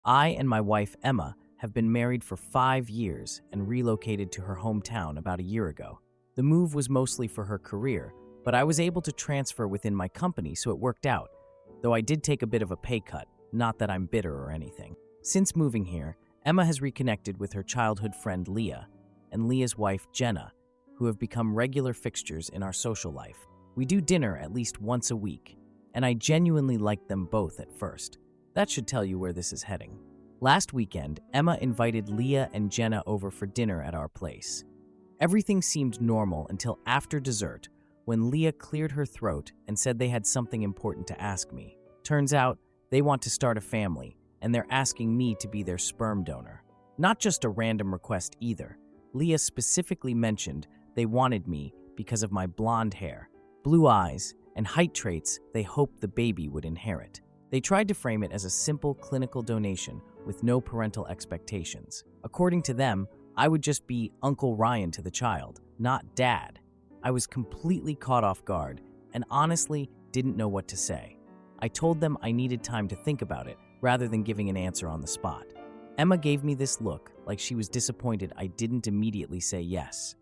I and my wife Emma have been married for 5 years and relocated to her hometown about a year ago. The move was mostly for her career, but I was able to transfer within my company, so it worked out, though I did take a bit of a pay cut, not that I'm bitter or anything. Since moving here, Emma has reconnected with her childhood friend Leah and Leah's wife Jenna, who have become regular fixtures in our social life. We do dinner at least once a week, and I genuinely liked them both at first. That should tell you where this is heading. Last weekend, Emma invited Leah and Jenna over for dinner at our place. Everything seemed normal until after dessert, when Leah cleared her throat and said they had something important to ask me. Turns out, they want to start a family, and they're asking me to be their sperm donor. Not just a random request either. Leah specifically mentioned they wanted me because of my blonde hair, blue eyes, and height traits they hoped the baby would inherit. They tried to frame it as a simple clinical donation with no parental expectations. According to them, I would just be Uncle Ryan to the child, not Dad. I was completely caught off guard and honestly didn't know what to say. I told them I needed time to think about it rather than giving an answer on the spot. Emma gave me this look like she was disappointed I didn't immediately say yes.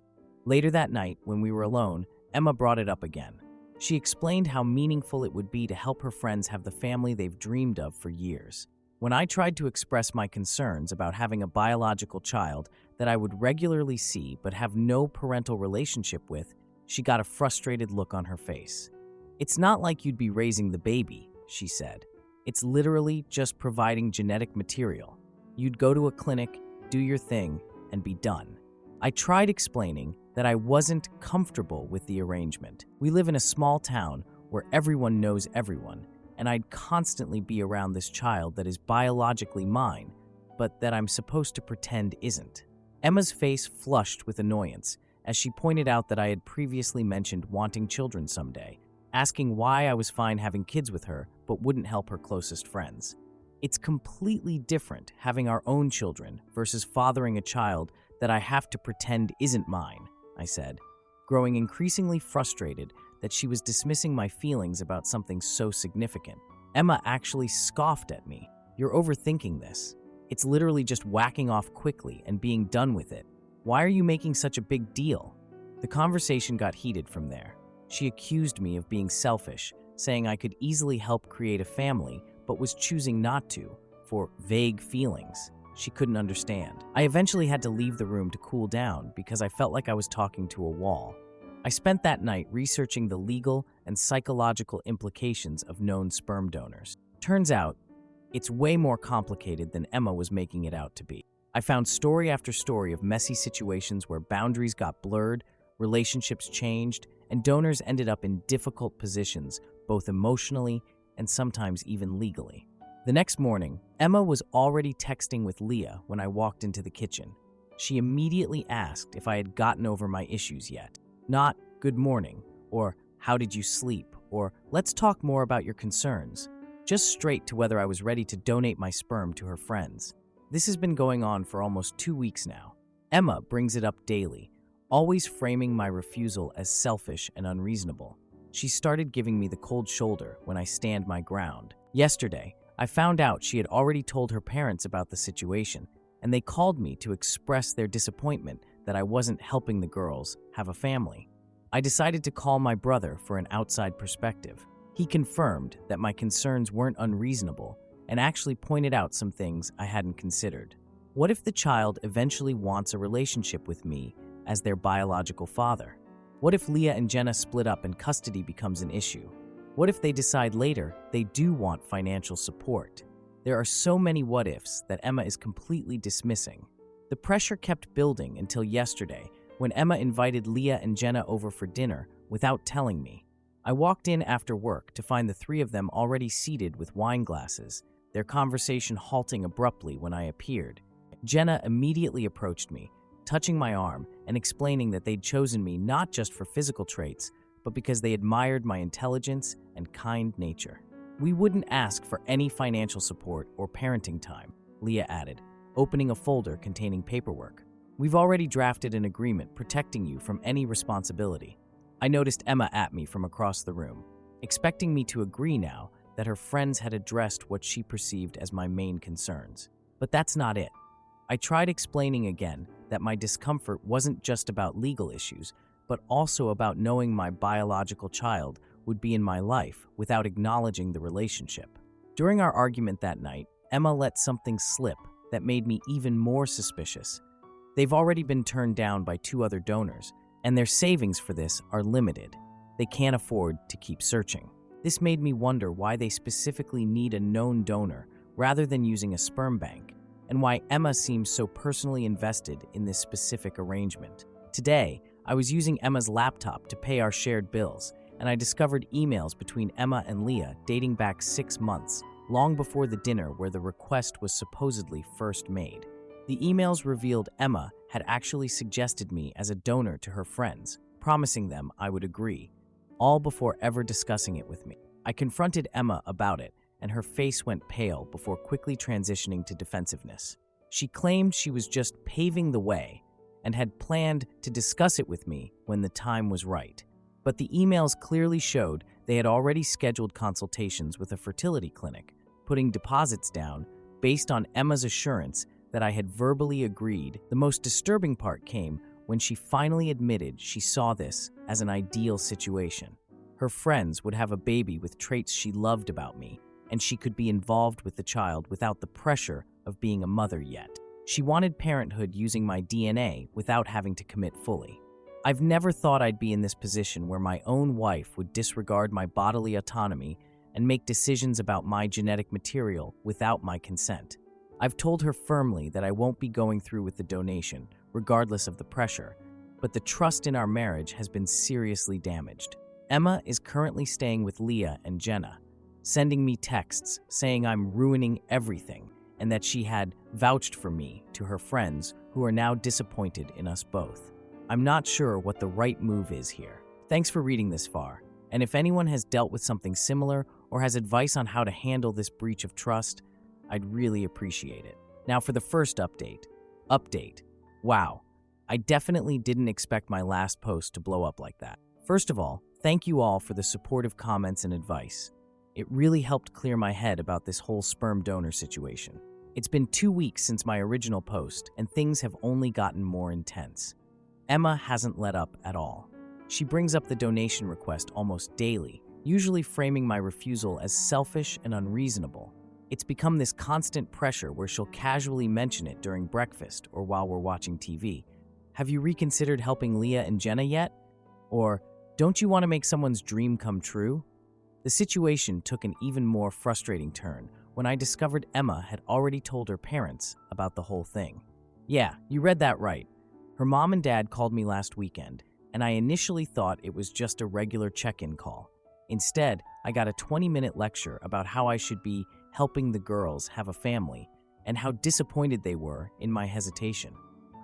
Later that night, when we were alone, Emma brought it up again. She explained how meaningful it would be to help her friends have the family they've dreamed of for years. When I tried to express my concerns about having a biological child that I would regularly see but have no parental relationship with, she got a frustrated look on her face. "It's not like you'd be raising the baby," she said. "It's literally just providing genetic material. You'd go to a clinic, do your thing, and be done." I tried explaining that I wasn't comfortable with the arrangement. We live in a small town where everyone knows everyone, and I'd constantly be around this child that is biologically mine, but that I'm supposed to pretend isn't. Emma's face flushed with annoyance as she pointed out that I had previously mentioned wanting children someday, asking why I was fine having kids with her but wouldn't help her closest friends. It's completely different having our own children versus fathering a child that I have to pretend isn't mine, I said, growing increasingly frustrated that she was dismissing my feelings about something so significant. Emma actually scoffed at me. "You're overthinking this. It's literally just whacking off quickly and being done with it. Why are you making such a big deal?" The conversation got heated from there. She accused me of being selfish, saying I could easily help create a family but was choosing not to, for vague feelings she couldn't understand. I eventually had to leave the room to cool down because I felt like I was talking to a wall. I spent that night researching the legal and psychological implications of known sperm donors. Turns out, it's way more complicated than Emma was making it out to be. I found story after story of messy situations where boundaries got blurred, relationships changed, and donors ended up in difficult positions, both emotionally and sometimes even legally. The next morning, Emma was already texting with Leah when I walked into the kitchen. She immediately asked if I had gotten over my issues yet. Not "good morning," or "how did you sleep," or "let's talk more about your concerns," just straight to whether I was ready to donate my sperm to her friends. This has been going on for almost 2 weeks now. Emma brings it up daily, always framing my refusal as selfish and unreasonable. She started giving me the cold shoulder when I stand my ground. Yesterday, I found out she had already told her parents about the situation, and they called me to express their disappointment that I wasn't helping the girls have a family. I decided to call my brother for an outside perspective. He confirmed that my concerns weren't unreasonable and actually pointed out some things I hadn't considered. What if the child eventually wants a relationship with me as their biological father? What if Leah and Jenna split up and custody becomes an issue? What if they decide later they do want financial support? There are so many what-ifs that Emma is completely dismissing. The pressure kept building until yesterday when Emma invited Leah and Jenna over for dinner without telling me. I walked in after work to find the three of them already seated with wine glasses, their conversation halting abruptly when I appeared. Jenna immediately approached me, touching my arm and explaining that they'd chosen me not just for physical traits, but because they admired my intelligence and kind nature. "We wouldn't ask for any financial support or parenting time," Leah added, opening a folder containing paperwork. "We've already drafted an agreement protecting you from any responsibility." I noticed Emma at me from across the room, expecting me to agree now that her friends had addressed what she perceived as my main concerns. But that's not it. I tried explaining again that my discomfort wasn't just about legal issues, but also about knowing my biological child would be in my life without acknowledging the relationship. During our argument that night, Emma let something slip that made me even more suspicious. They've already been turned down by 2 other donors, and their savings for this are limited. They can't afford to keep searching. This made me wonder why they specifically need a known donor rather than using a sperm bank, and why Emma seems so personally invested in this specific arrangement. Today, I was using Emma's laptop to pay our shared bills, and I discovered emails between Emma and Leah dating back 6 months, long before the dinner where the request was supposedly first made. The emails revealed Emma had actually suggested me as a donor to her friends, promising them I would agree, all before ever discussing it with me. I confronted Emma about it, and her face went pale before quickly transitioning to defensiveness. She claimed she was just paving the way and had planned to discuss it with me when the time was right. But the emails clearly showed they had already scheduled consultations with a fertility clinic, putting deposits down based on Emma's assurance that I had verbally agreed. The most disturbing part came when she finally admitted she saw this as an ideal situation. Her friends would have a baby with traits she loved about me, and she could be involved with the child without the pressure of being a mother yet. She wanted parenthood using my DNA without having to commit fully. I've never thought I'd be in this position where my own wife would disregard my bodily autonomy and make decisions about my genetic material without my consent. I've told her firmly that I won't be going through with the donation, regardless of the pressure, but the trust in our marriage has been seriously damaged. Emma is currently staying with Leah and Jenna, sending me texts saying I'm ruining everything and that she had vouched for me to her friends who are now disappointed in us both. I'm not sure what the right move is here. Thanks for reading this far, and if anyone has dealt with something similar or has advice on how to handle this breach of trust, I'd really appreciate it. Now for the first update. Wow, I definitely didn't expect my last post to blow up like that. First of all, thank you all for the supportive comments and advice. It really helped clear my head about this whole sperm donor situation. It's been 2 weeks since my original post, and things have only gotten more intense. Emma hasn't let up at all. She brings up the donation request almost daily, usually framing my refusal as selfish and unreasonable. It's become this constant pressure where she'll casually mention it during breakfast or while we're watching TV. Have you reconsidered helping Leah and Jenna yet? Or, don't you want to make someone's dream come true? The situation took an even more frustrating turn when I discovered Emma had already told her parents about the whole thing. Yeah, you read that right. Her mom and dad called me last weekend, and I initially thought it was just a regular check-in call. Instead, I got a 20-minute lecture about how I should be helping the girls have a family and how disappointed they were in my hesitation.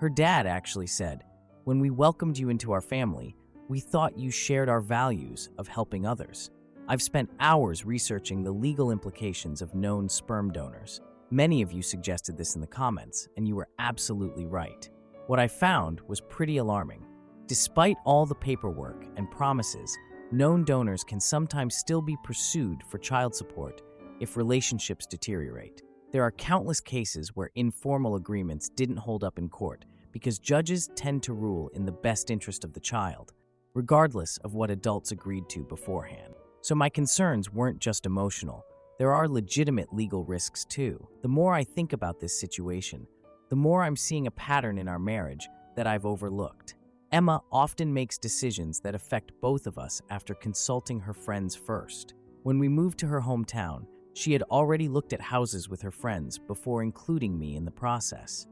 Her dad actually said, "When we welcomed you into our family, we thought you shared our values of helping others." I've spent hours researching the legal implications of known sperm donors. Many of you suggested this in the comments, and you were absolutely right. What I found was pretty alarming. Despite all the paperwork and promises, known donors can sometimes still be pursued for child support if relationships deteriorate. There are countless cases where informal agreements didn't hold up in court because judges tend to rule in the best interest of the child, regardless of what adults agreed to beforehand. So my concerns weren't just emotional. There are legitimate legal risks too. The more I think about this situation, the more I'm seeing a pattern in our marriage that I've overlooked. Emma often makes decisions that affect both of us after consulting her friends first. When we moved to her hometown, she had already looked at houses with her friends before including me in the process.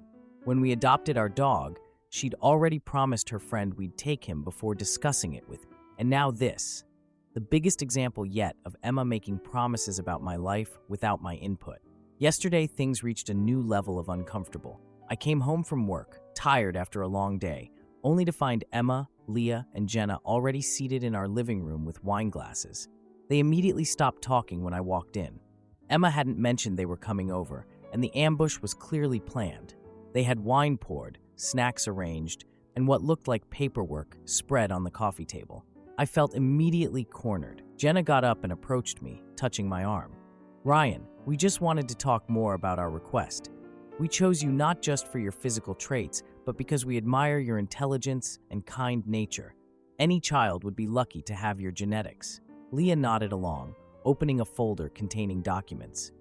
When we adopted our dog, she'd already promised her friend we'd take him before discussing it with me. And now this. The biggest example yet of Emma making promises about my life without my input. Yesterday, things reached a new level of uncomfortable. I came home from work, tired after a long day, only to find Emma, Leah, and Jenna already seated in our living room with wine glasses. They immediately stopped talking when I walked in. Emma hadn't mentioned they were coming over, and the ambush was clearly planned. They had wine poured, snacks arranged, and what looked like paperwork spread on the coffee table. I felt immediately cornered. Jenna got up and approached me, touching my arm. "Ryan, we just wanted to talk more about our request. We chose you not just for your physical traits, but because we admire your intelligence and kind nature. Any child would be lucky to have your genetics." Leah nodded along, opening a folder containing documents.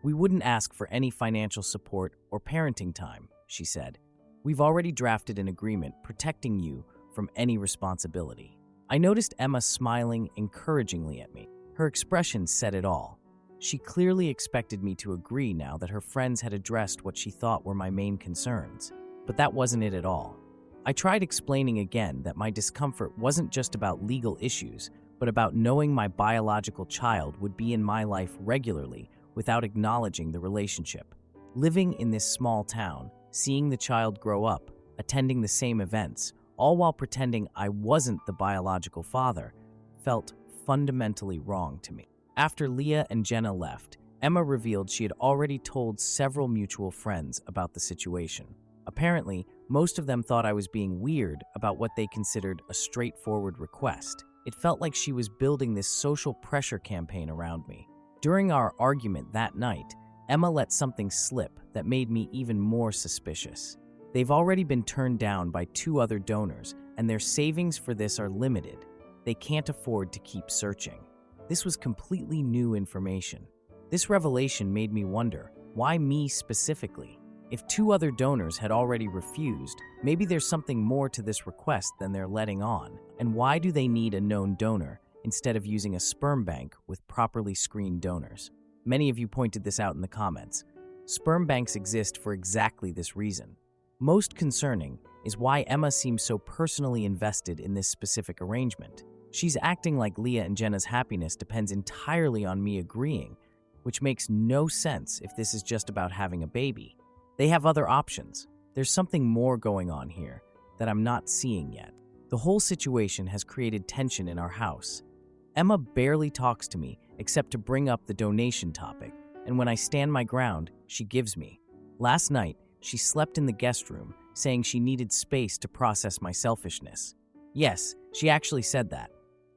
"We wouldn't ask for any financial support or parenting time," she said. "We've already drafted an agreement protecting you from any responsibility." I noticed Emma smiling encouragingly at me. Her expression said it all. She clearly expected me to agree now that her friends had addressed what she thought were my main concerns. But that wasn't it at all. I tried explaining again that my discomfort wasn't just about legal issues, but about knowing my biological child would be in my life regularly without acknowledging the relationship. Living in this small town, seeing the child grow up, attending the same events, all while pretending I wasn't the biological father, felt fundamentally wrong to me. After Leah and Jenna left, Emma revealed she had already told several mutual friends about the situation. Apparently, most of them thought I was being weird about what they considered a straightforward request. It felt like she was building this social pressure campaign around me. During our argument that night, Emma let something slip that made me even more suspicious. They've already been turned down by 2 other donors, and their savings for this are limited. They can't afford to keep searching. This was completely new information. This revelation made me wonder, why me specifically? If 2 other donors had already refused, maybe there's something more to this request than they're letting on. And why do they need a known donor instead of using a sperm bank with properly screened donors? Many of you pointed this out in the comments. Sperm banks exist for exactly this reason. Most concerning is why Emma seems so personally invested in this specific arrangement. She's acting like Leah and Jenna's happiness depends entirely on me agreeing, which makes no sense if this is just about having a baby. They have other options. There's something more going on here that I'm not seeing yet. The whole situation has created tension in our house. Emma barely talks to me except to bring up the donation topic, and when I stand my ground, she gives me. Last night, she slept in the guest room, saying she needed space to process my selfishness. Yes, she actually said that.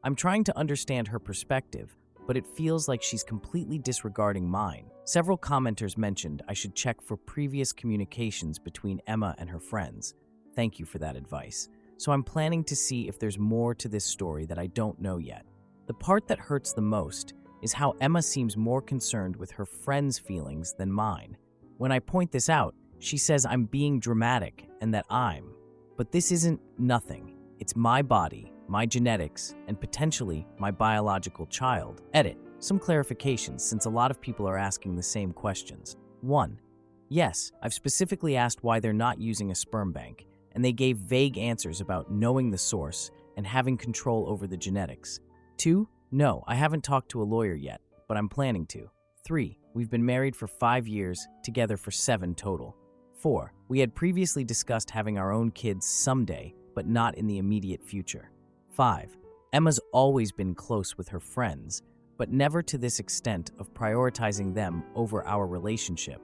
I'm trying to understand her perspective, but it feels like she's completely disregarding mine. Several commenters mentioned I should check for previous communications between Emma and her friends. Thank you for that advice. So I'm planning to see if there's more to this story that I don't know yet. The part that hurts the most is how Emma seems more concerned with her friends' feelings than mine. When I point this out, she says I'm being dramatic and that but this isn't nothing. It's my body, my genetics, and potentially my biological child. Edit. Some clarifications since a lot of people are asking the same questions. 1. Yes, I've specifically asked why they're not using a sperm bank, and they gave vague answers about knowing the source and having control over the genetics. 2. No, I haven't talked to a lawyer yet, but I'm planning to. 3. We've been married for 5 years, together for 7 total. 4. We had previously discussed having our own kids someday, but not in the immediate future. 5. Emma's always been close with her friends, but never to this extent of prioritizing them over our relationship.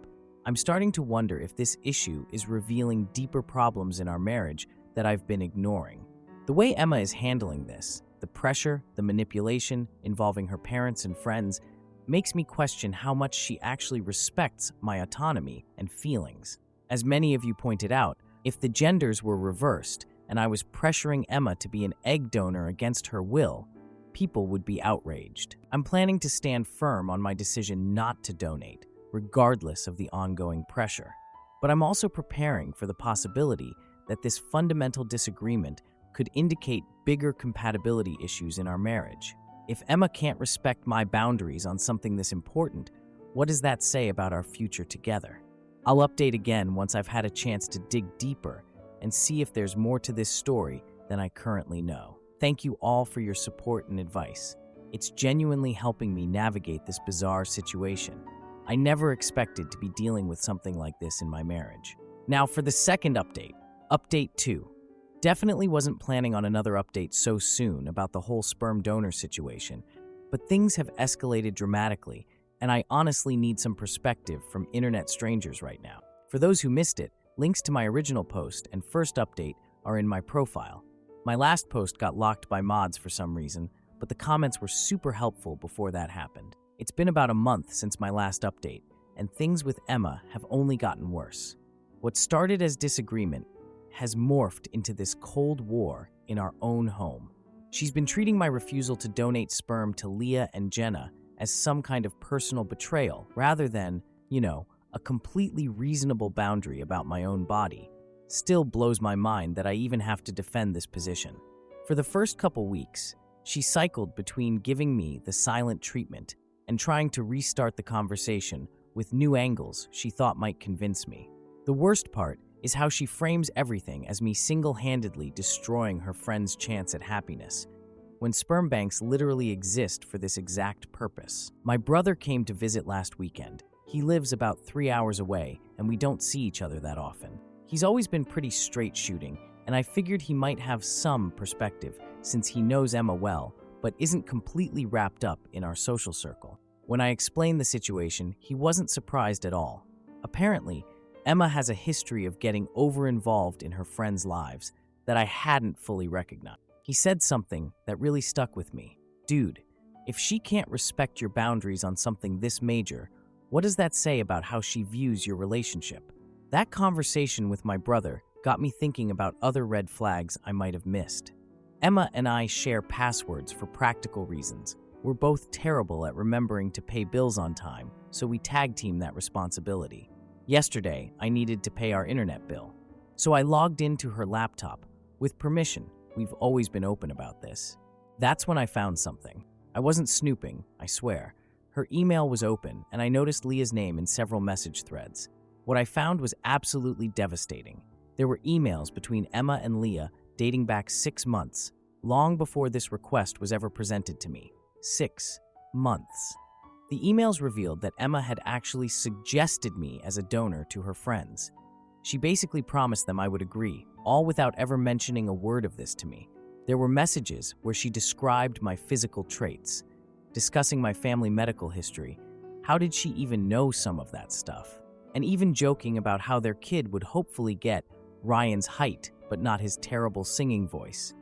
I'm starting to wonder if this issue is revealing deeper problems in our marriage that I've been ignoring. The way Emma is handling this, the pressure, the manipulation involving her parents and friends, makes me question how much she actually respects my autonomy and feelings. As many of you pointed out, if the genders were reversed, and I was pressuring Emma to be an egg donor against her will, people would be outraged. I'm planning to stand firm on my decision not to donate, regardless of the ongoing pressure. But I'm also preparing for the possibility that this fundamental disagreement could indicate bigger compatibility issues in our marriage. If Emma can't respect my boundaries on something this important, what does that say about our future together? I'll update again once I've had a chance to dig deeper and see if there's more to this story than I currently know. Thank you all for your support and advice. It's genuinely helping me navigate this bizarre situation. I never expected to be dealing with something like this in my marriage. Now for the second update. Update 2. Definitely wasn't planning on another update so soon about the whole sperm donor situation, but things have escalated dramatically, and I honestly need some perspective from internet strangers right now. For those who missed it, links to my original post and first update are in my profile. My last post got locked by mods for some reason, but the comments were super helpful before that happened. It's been about a month since my last update, and things with Emma have only gotten worse. What started as disagreement has morphed into this cold war in our own home. She's been treating my refusal to donate sperm to Leah and Jenna as some kind of personal betrayal rather than, a completely reasonable boundary about my own body. Still blows my mind that I even have to defend this position. For the first couple weeks, she cycled between giving me the silent treatment and trying to restart the conversation with new angles she thought might convince me. The worst part is how she frames everything as me single-handedly destroying her friend's chance at happiness, when sperm banks literally exist for this exact purpose. My brother came to visit last weekend. He lives about 3 hours away, and we don't see each other that often. He's always been pretty straight shooting, and I figured he might have some perspective since he knows Emma well, but isn't completely wrapped up in our social circle. When I explained the situation, he wasn't surprised at all. Apparently, Emma has a history of getting over-involved in her friends' lives that I hadn't fully recognized. He said something that really stuck with me. Dude, if she can't respect your boundaries on something this major, what does that say about how she views your relationship? That conversation with my brother got me thinking about other red flags I might have missed. Emma and I share passwords for practical reasons. We're both terrible at remembering to pay bills on time, so we tag-team that responsibility. Yesterday, I needed to pay our internet bill, so I logged into her laptop. With permission, we've always been open about this. That's when I found something. I wasn't snooping, I swear. Her email was open, and I noticed Leah's name in several message threads. What I found was absolutely devastating. There were emails between Emma and Leah dating back 6 months, long before this request was ever presented to me. 6 months. The emails revealed that Emma had actually suggested me as a donor to her friends. She basically promised them I would agree, all without ever mentioning a word of this to me. There were messages where she described my physical traits, discussing my family medical history. How did she even know some of that stuff? And even joking about how their kid would hopefully get Ryan's height, but not his terrible singing voice.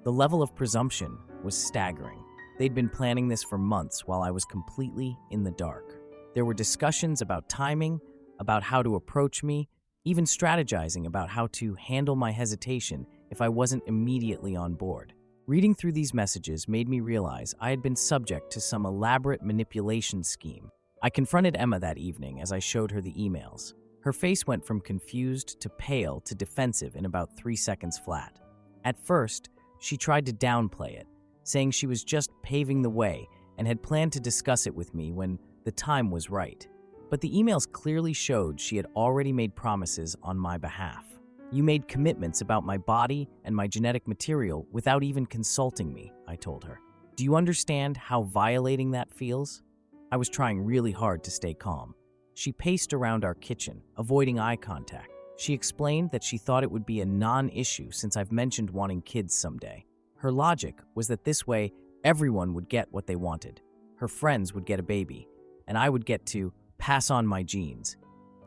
The level of presumption was staggering. They'd been planning this for months while I was completely in the dark. There were discussions about timing, about how to approach me, even strategizing about how to handle my hesitation if I wasn't immediately on board. Reading through these messages made me realize I had been subject to some elaborate manipulation scheme. I confronted Emma that evening as I showed her the emails. Her face went from confused to pale to defensive in about 3 seconds flat. At first, she tried to downplay it, saying she was just paving the way and had planned to discuss it with me when the time was right. But the emails clearly showed she had already made promises on my behalf. You made commitments about my body and my genetic material without even consulting me, I told her. Do you understand how violating that feels? I was trying really hard to stay calm. She paced around our kitchen, avoiding eye contact. She explained that she thought it would be a non-issue since I've mentioned wanting kids someday. Her logic was that this way, everyone would get what they wanted. Her friends would get a baby, and I would get to pass on my genes.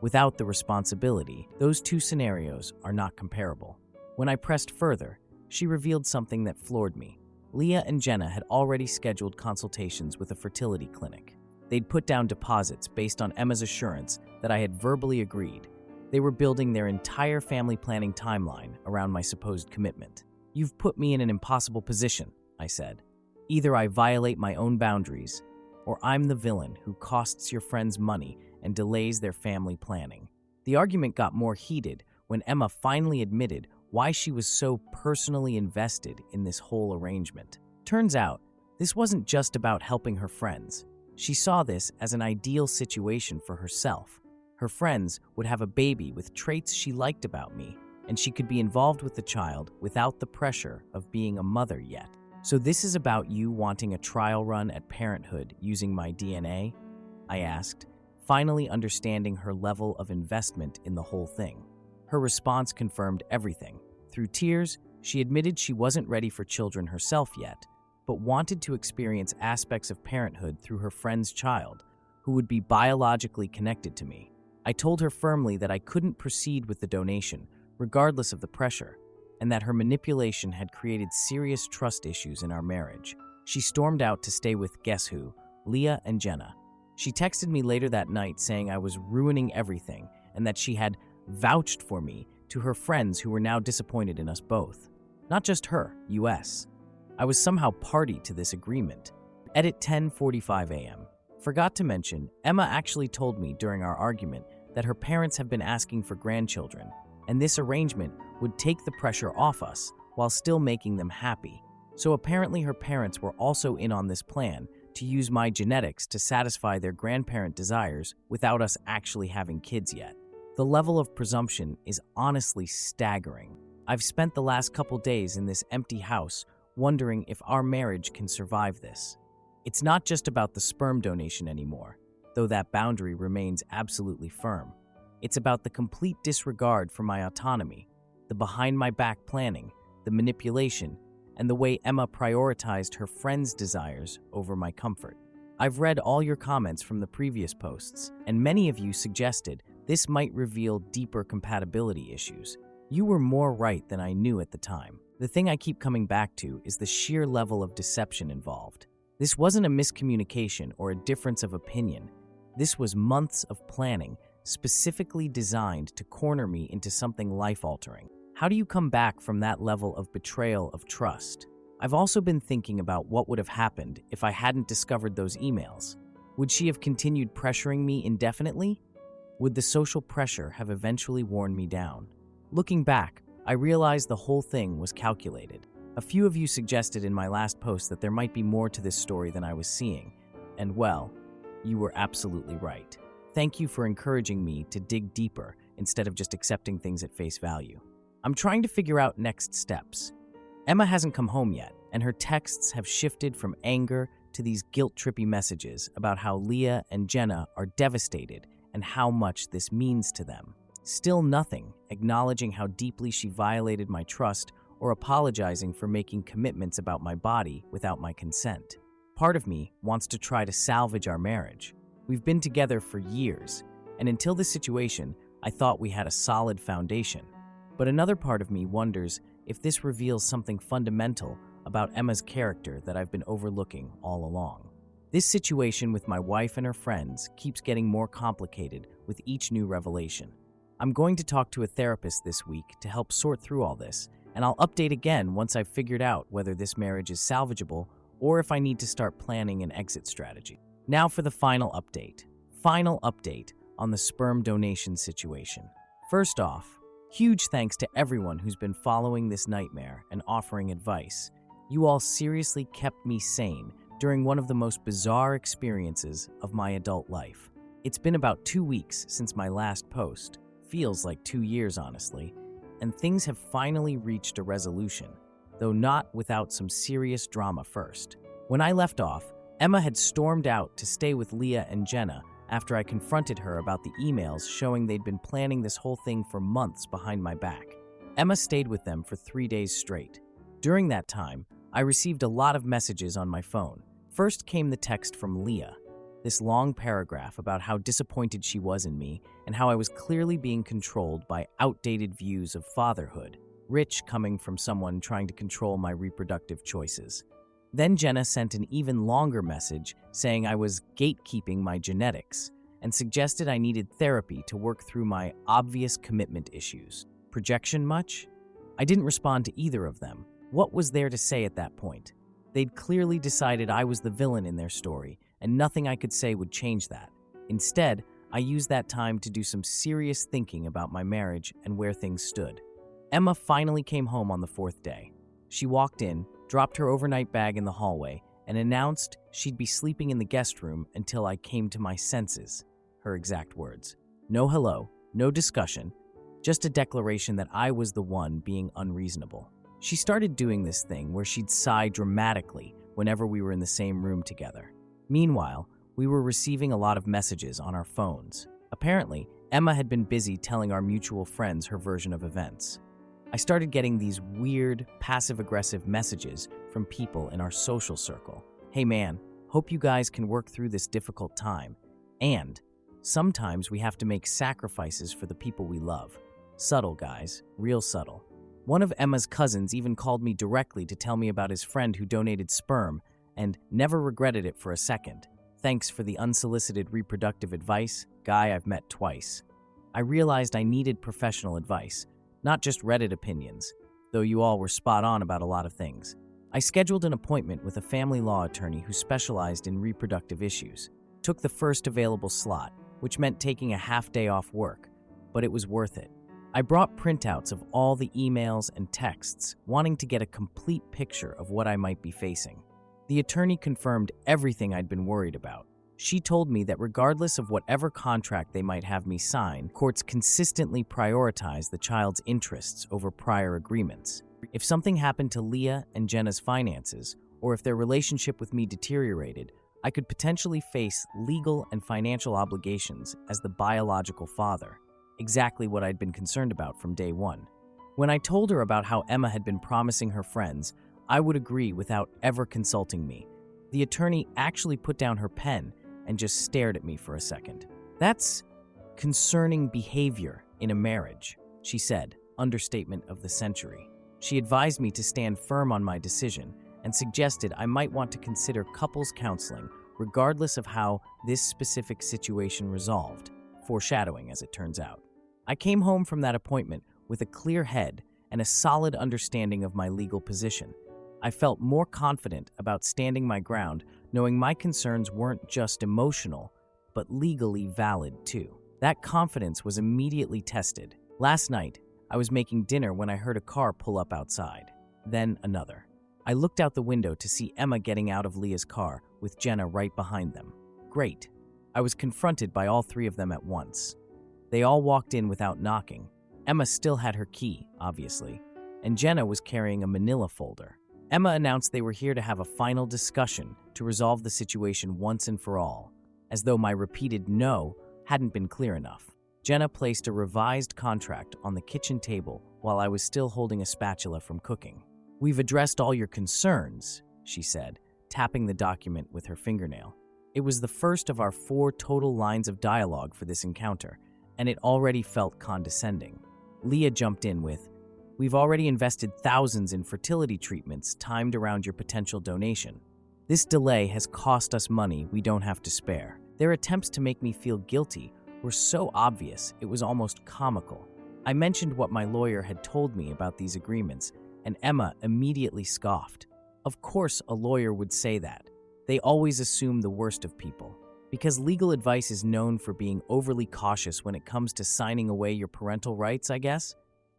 Without the responsibility, those two scenarios are not comparable. When I pressed further, she revealed something that floored me. Leah and Jenna had already scheduled consultations with a fertility clinic. They'd put down deposits based on Emma's assurance that I had verbally agreed. They were building their entire family planning timeline around my supposed commitment. You've put me in an impossible position, I said. Either I violate my own boundaries, or I'm the villain who costs your friends money and delays their family planning. The argument got more heated when Emma finally admitted why she was so personally invested in this whole arrangement. Turns out, this wasn't just about helping her friends. She saw this as an ideal situation for herself. Her friends would have a baby with traits she liked about me, and she could be involved with the child without the pressure of being a mother yet. So this is about you wanting a trial run at parenthood using my DNA? I asked, finally understanding her level of investment in the whole thing. Her response confirmed everything. Through tears, she admitted she wasn't ready for children herself yet, but wanted to experience aspects of parenthood through her friend's child, who would be biologically connected to me. I told her firmly that I couldn't proceed with the donation, regardless of the pressure, and that her manipulation had created serious trust issues in our marriage. She stormed out to stay with guess who? Leah and Jenna. She texted me later that night saying I was ruining everything and that she had vouched for me to her friends who were now disappointed in us both. Not just her, US. I was somehow party to this agreement. Edit 10:45 a.m. Forgot to mention, Emma actually told me during our argument that her parents have been asking for grandchildren, and this arrangement would take the pressure off us while still making them happy. So apparently her parents were also in on this plan to use my genetics to satisfy their grandparent desires without us actually having kids yet. The level of presumption is honestly staggering. I've spent the last couple days in this empty house wondering if our marriage can survive this. It's not just about the sperm donation anymore, though that boundary remains absolutely firm. It's about the complete disregard for my autonomy, the behind-my-back planning, the manipulation, and the way Emma prioritized her friends' desires over my comfort. I've read all your comments from the previous posts, and many of you suggested this might reveal deeper compatibility issues. You were more right than I knew at the time. The thing I keep coming back to is the sheer level of deception involved. This wasn't a miscommunication or a difference of opinion. This was months of planning, specifically designed to corner me into something life-altering. How do you come back from that level of betrayal of trust? I've also been thinking about what would have happened if I hadn't discovered those emails. Would she have continued pressuring me indefinitely? Would the social pressure have eventually worn me down? Looking back, I realized the whole thing was calculated. A few of you suggested in my last post that there might be more to this story than I was seeing, and well, you were absolutely right. Thank you for encouraging me to dig deeper instead of just accepting things at face value. I'm trying to figure out next steps. Emma hasn't come home yet, and her texts have shifted from anger to these guilt-trippy messages about how Leah and Jenna are devastated and how much this means to them. Still nothing acknowledging how deeply she violated my trust or apologizing for making commitments about my body without my consent. Part of me wants to try to salvage our marriage. We've been together for years, and until this situation, I thought we had a solid foundation. But another part of me wonders if this reveals something fundamental about Emma's character that I've been overlooking all along. This situation with my wife and her friends keeps getting more complicated with each new revelation. I'm going to talk to a therapist this week to help sort through all this, and I'll update again once I've figured out whether this marriage is salvageable or if I need to start planning an exit strategy. Now for the final update. Final update on the sperm donation situation. First off, huge thanks to everyone who's been following this nightmare and offering advice. You all seriously kept me sane during one of the most bizarre experiences of my adult life. It's been about 2 weeks since my last post. Feels like 2 years, honestly. And things have finally reached a resolution, though not without some serious drama first. When I left off, Emma had stormed out to stay with Leah and Jenna after I confronted her about the emails showing they'd been planning this whole thing for months behind my back. Emma stayed with them for 3 days straight. During that time, I received a lot of messages on my phone. First came the text from Leah, this long paragraph about how disappointed she was in me and how I was clearly being controlled by outdated views of fatherhood, rich coming from someone trying to control my reproductive choices. Then Jenna sent an even longer message saying I was gatekeeping my genetics and suggested I needed therapy to work through my obvious commitment issues. Projection much? I didn't respond to either of them. What was there to say at that point? They'd clearly decided I was the villain in their story, and nothing I could say would change that. Instead, I used that time to do some serious thinking about my marriage and where things stood. Emma finally came home on the 4th day. She walked in, dropped her overnight bag in the hallway, and announced she'd be sleeping in the guest room until I came to my senses. Her exact words. No hello, no discussion, just a declaration that I was the one being unreasonable. She started doing this thing where she'd sigh dramatically whenever we were in the same room together. Meanwhile, we were receiving a lot of messages on our phones. Apparently, Emma had been busy telling our mutual friends her version of events. I started getting these weird, passive-aggressive messages from people in our social circle. Hey man, hope you guys can work through this difficult time. And sometimes we have to make sacrifices for the people we love. Subtle, guys, real subtle. One of Emma's cousins even called me directly to tell me about his friend who donated sperm and never regretted it for a second. Thanks for the unsolicited reproductive advice, guy I've met twice. I realized I needed professional advice, not just Reddit opinions, though you all were spot on about a lot of things. I scheduled an appointment with a family law attorney who specialized in reproductive issues. Took the first available slot, which meant taking a half day off work, but it was worth it. I brought printouts of all the emails and texts, wanting to get a complete picture of what I might be facing. The attorney confirmed everything I'd been worried about. She told me that regardless of whatever contract they might have me sign, courts consistently prioritize the child's interests over prior agreements. If something happened to Leah and Jenna's finances, or if their relationship with me deteriorated, I could potentially face legal and financial obligations as the biological father, exactly what I'd been concerned about from day one. When I told her about how Emma had been promising her friends I would agree without ever consulting me, the attorney actually put down her pen and just stared at me for a second. "That's concerning behavior in a marriage," she said, understatement of the century. She advised me to stand firm on my decision and suggested I might want to consider couples counseling regardless of how this specific situation resolved, foreshadowing as it turns out. I came home from that appointment with a clear head and a solid understanding of my legal position. I felt more confident about standing my ground, knowing my concerns weren't just emotional, but legally valid too. That confidence was immediately tested. Last night, I was making dinner when I heard a car pull up outside, then another. I looked out the window to see Emma getting out of Leah's car with Jenna right behind them. Great. I was confronted by all three of them at once. They all walked in without knocking. Emma still had her key, obviously, and Jenna was carrying a manila folder. Emma announced they were here to have a final discussion to resolve the situation once and for all, as though my repeated no hadn't been clear enough. Jenna placed a revised contract on the kitchen table while I was still holding a spatula from cooking. "We've addressed all your concerns," she said, tapping the document with her fingernail. It was the first of our 4 total lines of dialogue for this encounter, and it already felt condescending. Leah jumped in with, "We've already invested thousands in fertility treatments timed around your potential donation. This delay has cost us money we don't have to spare." Their attempts to make me feel guilty were so obvious it was almost comical. I mentioned what my lawyer had told me about these agreements, and Emma immediately scoffed. Of course a lawyer would say that. They always assume the worst of people. Because legal advice is known for being overly cautious when it comes to signing away your parental rights, I guess?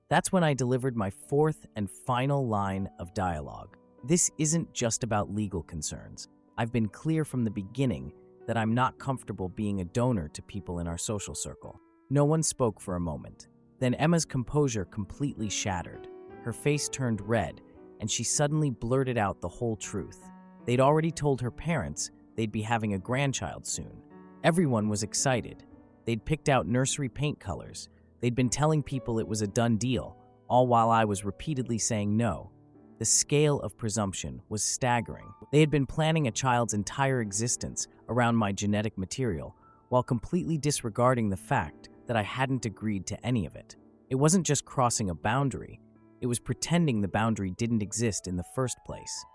That's when I delivered my 4th and final line of dialogue. This isn't just about legal concerns. I've been clear from the beginning that I'm not comfortable being a donor to people in our social circle. No one spoke for a moment. Then Emma's composure completely shattered. Her face turned red, and she suddenly blurted out the whole truth. They'd already told her parents they'd be having a grandchild soon. Everyone was excited. They'd picked out nursery paint colors. They'd been telling people it was a done deal, all while I was repeatedly saying no. The scale of presumption was staggering. They had been planning a child's entire existence around my genetic material, while completely disregarding the fact that I hadn't agreed to any of it. It wasn't just crossing a boundary, it was pretending the boundary didn't exist in the first place.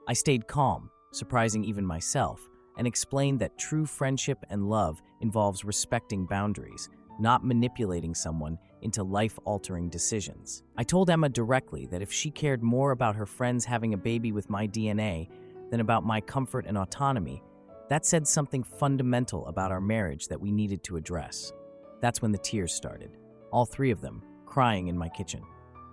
I stayed calm, surprising even myself, and explained that true friendship and love involves respecting boundaries, not manipulating someone into life-altering decisions. I told Emma directly that if she cared more about her friends having a baby with my DNA than about my comfort and autonomy, that said something fundamental about our marriage that we needed to address. That's when the tears started, all 3 of them, crying in my kitchen.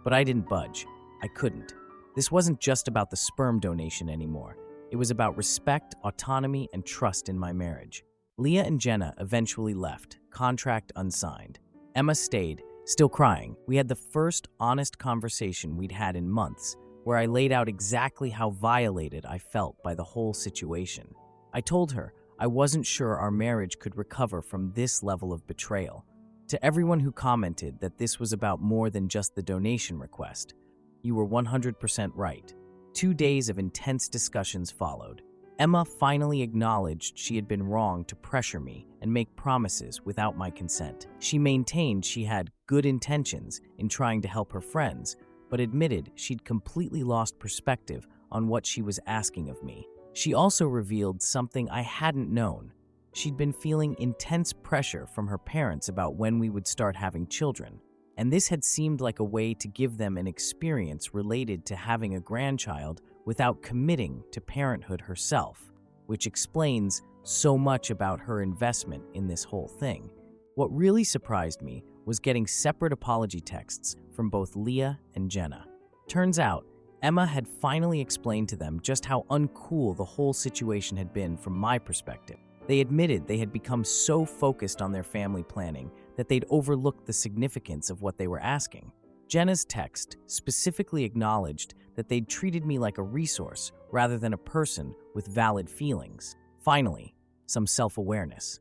But I didn't budge. I couldn't. This wasn't just about the sperm donation anymore. It was about respect, autonomy, and trust in my marriage. Leah and Jenna eventually left, contract unsigned. Emma stayed, still crying. We had the first honest conversation we'd had in months, where I laid out exactly how violated I felt by the whole situation. I told her I wasn't sure our marriage could recover from this level of betrayal. To everyone who commented that this was about more than just the donation request, you were 100% right. 2 days of intense discussions followed. Emma finally acknowledged she had been wrong to pressure me and make promises without my consent. She maintained she had good intentions in trying to help her friends, but admitted she'd completely lost perspective on what she was asking of me. She also revealed something I hadn't known. She'd been feeling intense pressure from her parents about when we would start having children, and this had seemed like a way to give them an experience related to having a grandchild without committing to parenthood herself, which explains so much about her investment in this whole thing. What really surprised me was getting separate apology texts from both Leah and Jenna. Turns out, Emma had finally explained to them just how uncool the whole situation had been from my perspective. They admitted they had become so focused on their family planning that they'd overlooked the significance of what they were asking. Jenna's text specifically acknowledged that they'd treated me like a resource rather than a person with valid feelings. Finally, some self-awareness.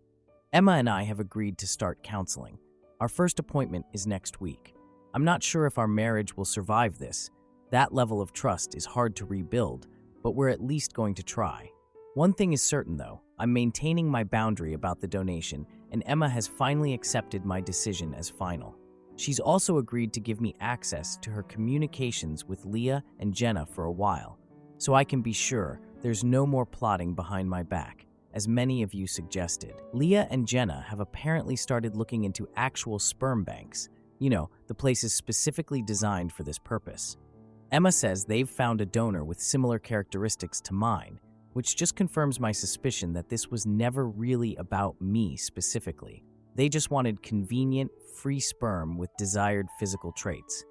Emma and I have agreed to start counseling. Our first appointment is next week. I'm not sure if our marriage will survive this. That level of trust is hard to rebuild, but we're at least going to try. One thing is certain, though. I'm maintaining my boundary about the donation, and Emma has finally accepted my decision as final. She's also agreed to give me access to her communications with Leah and Jenna for a while, so I can be sure there's no more plotting behind my back, as many of you suggested. Leah and Jenna have apparently started looking into actual sperm banks, the places specifically designed for this purpose. Emma says they've found a donor with similar characteristics to mine, which just confirms my suspicion that this was never really about me specifically. They just wanted convenient, free sperm with desired physical traits.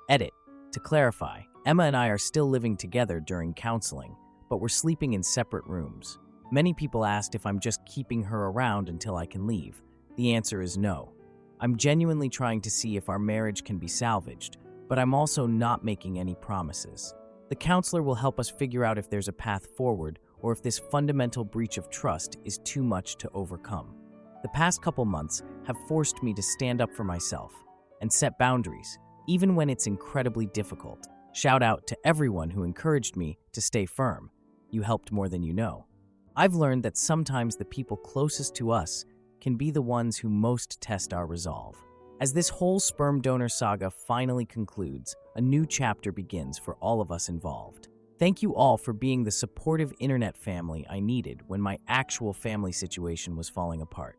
Edit. To clarify, Emma and I are still living together during counseling, but we're sleeping in separate rooms. Many people asked if I'm just keeping her around until I can leave. The answer is no. I'm genuinely trying to see if our marriage can be salvaged, but I'm also not making any promises. The counselor will help us figure out if there's a path forward or if this fundamental breach of trust is too much to overcome. The past couple months have forced me to stand up for myself and set boundaries, even when it's incredibly difficult. Shout out to everyone who encouraged me to stay firm. You helped more than you know. I've learned that sometimes the people closest to us can be the ones who most test our resolve. As this whole sperm donor saga finally concludes, a new chapter begins for all of us involved. Thank you all for being the supportive internet family I needed when my actual family situation was falling apart.